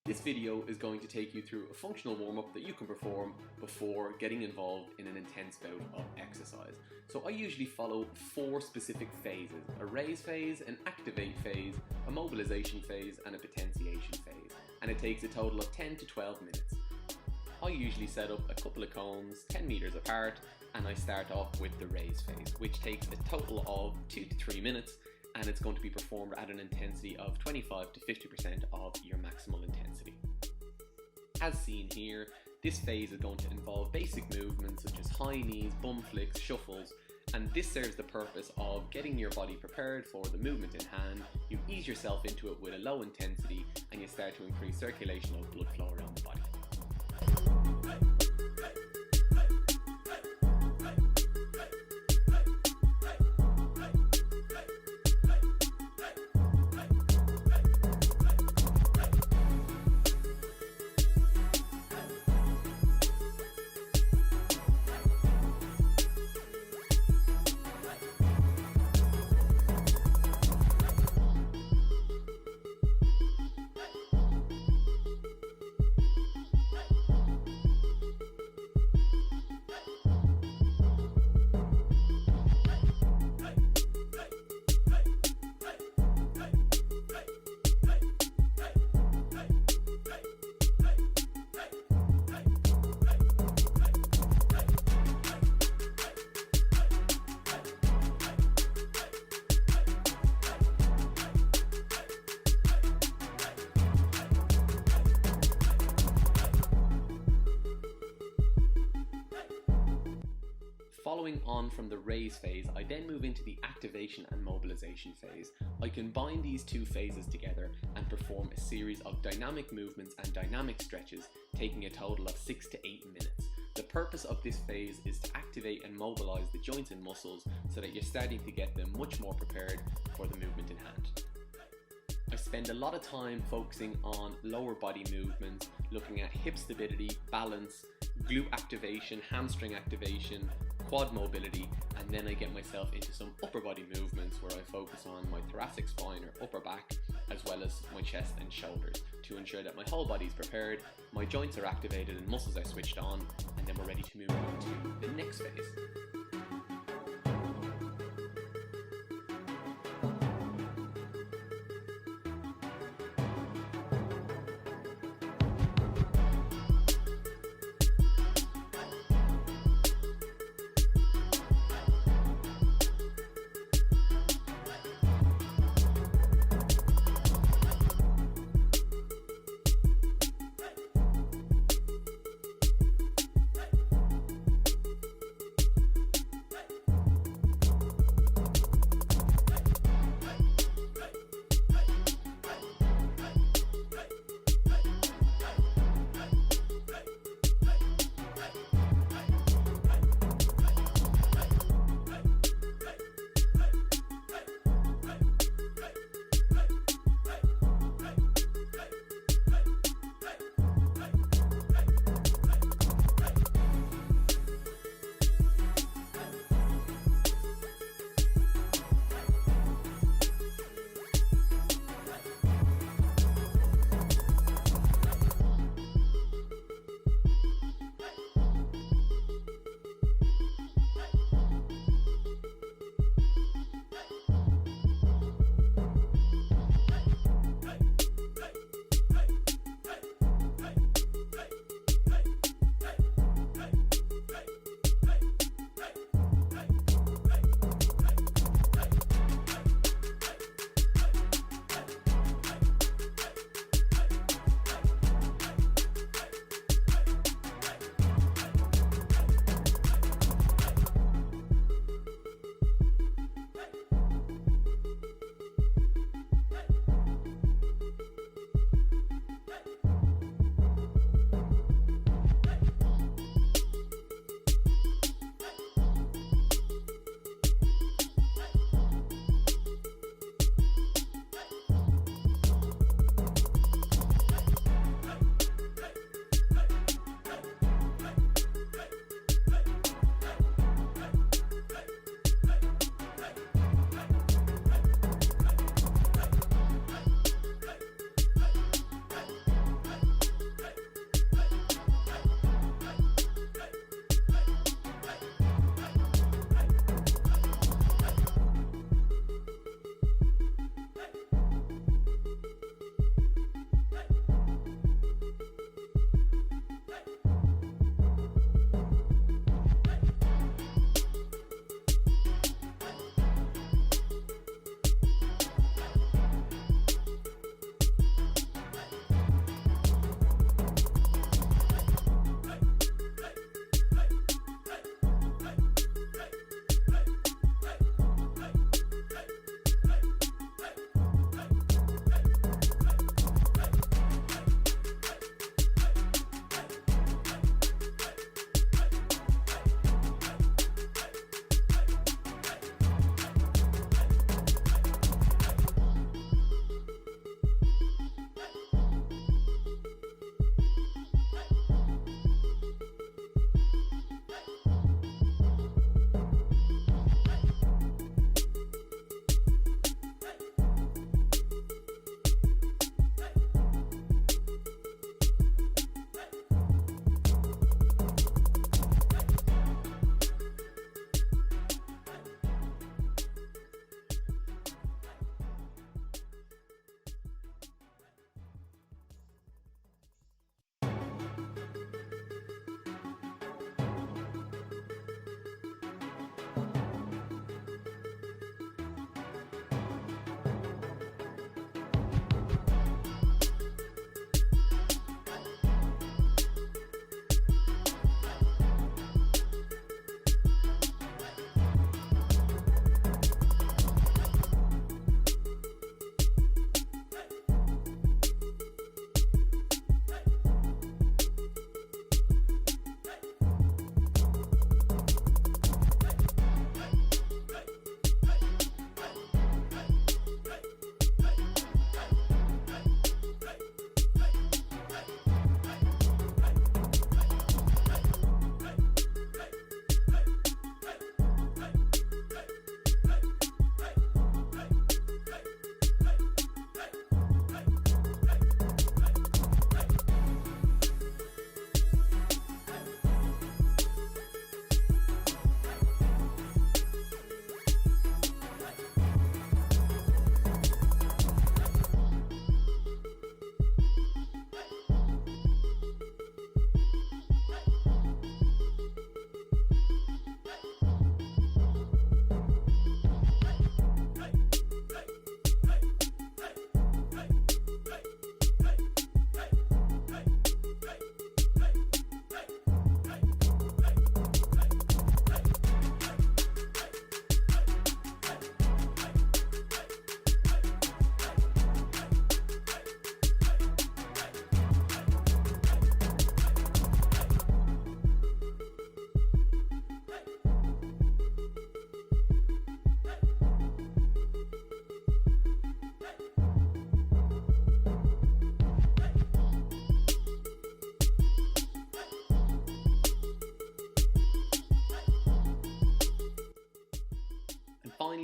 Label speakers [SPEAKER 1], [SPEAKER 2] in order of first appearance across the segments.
[SPEAKER 1] This video is going to take you through a functional warm-up that you can perform before getting involved in an intense bout of exercise. So I usually follow 4 specific phases: a raise phase, an activate phase, a mobilization phase, and a potentiation phase. And it takes a total of 10 to 12 minutes. I usually set up a couple of cones 10 meters apart, and I start off with the raise phase, which takes a total of 2 to 3 minutes, and it's going to be performed at an intensity of 25 to 50% of your maximal intensity. As seen here, this phase is going to involve basic movements such as high knees, bum flicks, shuffles, and this serves the purpose of getting your body prepared for the movement in hand. You ease yourself into it with a low intensity, and you start to increase circulation of blood flow around the body. Following on from the raise phase, I then move into the activation and mobilization phase. I combine these 2 phases together and perform a series of dynamic movements and dynamic stretches, taking a total of 6 to 8 minutes. The purpose of this phase is to activate and mobilize the joints and muscles so that you're starting to get them much more prepared for the movement in hand. I spend a lot of time focusing on lower body movements, looking at hip stability, balance, glute activation, hamstring activation, quad mobility, and then I get myself into some upper body movements where I focus on my thoracic spine or upper back, as well as my chest and shoulders, to ensure that my whole body is prepared, my joints are activated and muscles are switched on, and then we're ready to move on to the next phase.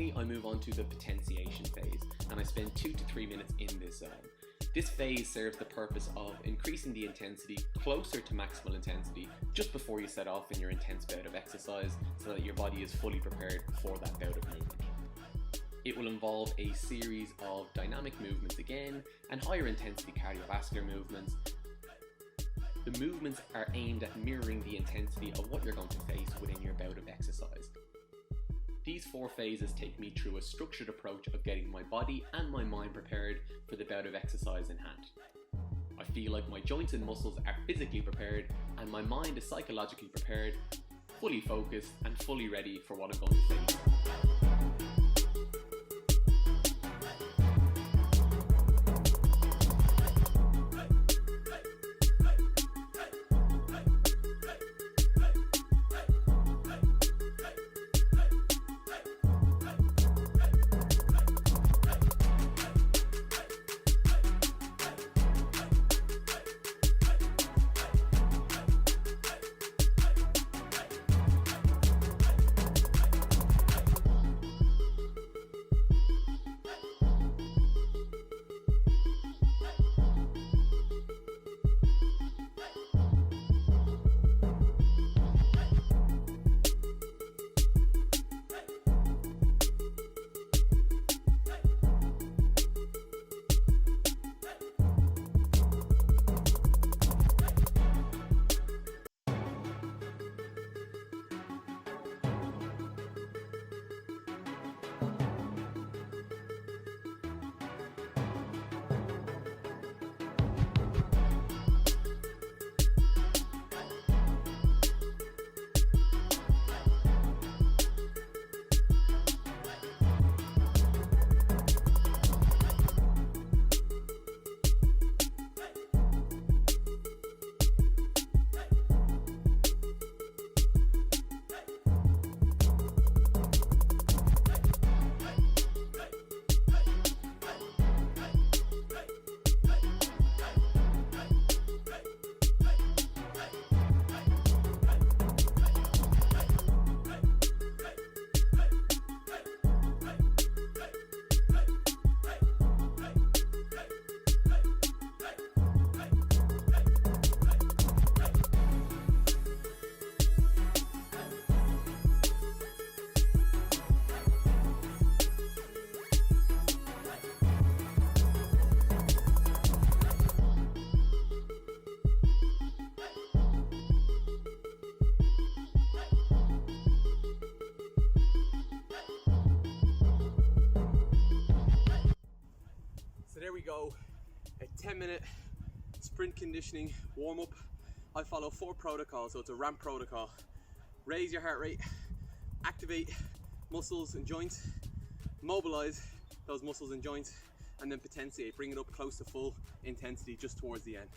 [SPEAKER 1] Finally, I move on to the potentiation phase, and I spend 2 to 3 minutes in this zone. This phase serves the purpose of increasing the intensity closer to maximal intensity just before you set off in your intense bout of exercise, so that your body is fully prepared for that bout of movement. It will involve a series of dynamic movements again, and higher intensity cardiovascular movements. The movements are aimed at mirroring the intensity of what you're going to face within your bout of exercise. These 4 phases take me through a structured approach of getting my body and my mind prepared for the bout of exercise in hand. I feel like my joints and muscles are physically prepared, and my mind is psychologically prepared, fully focused and fully ready for what I'm going to face.
[SPEAKER 2] So there we go, a 10-minute sprint conditioning warm-up. I follow 4 protocols, so it's a ramp protocol. Raise your heart rate, activate muscles and joints, mobilize those muscles and joints, and then potentiate, bring it up close to full intensity just towards the end.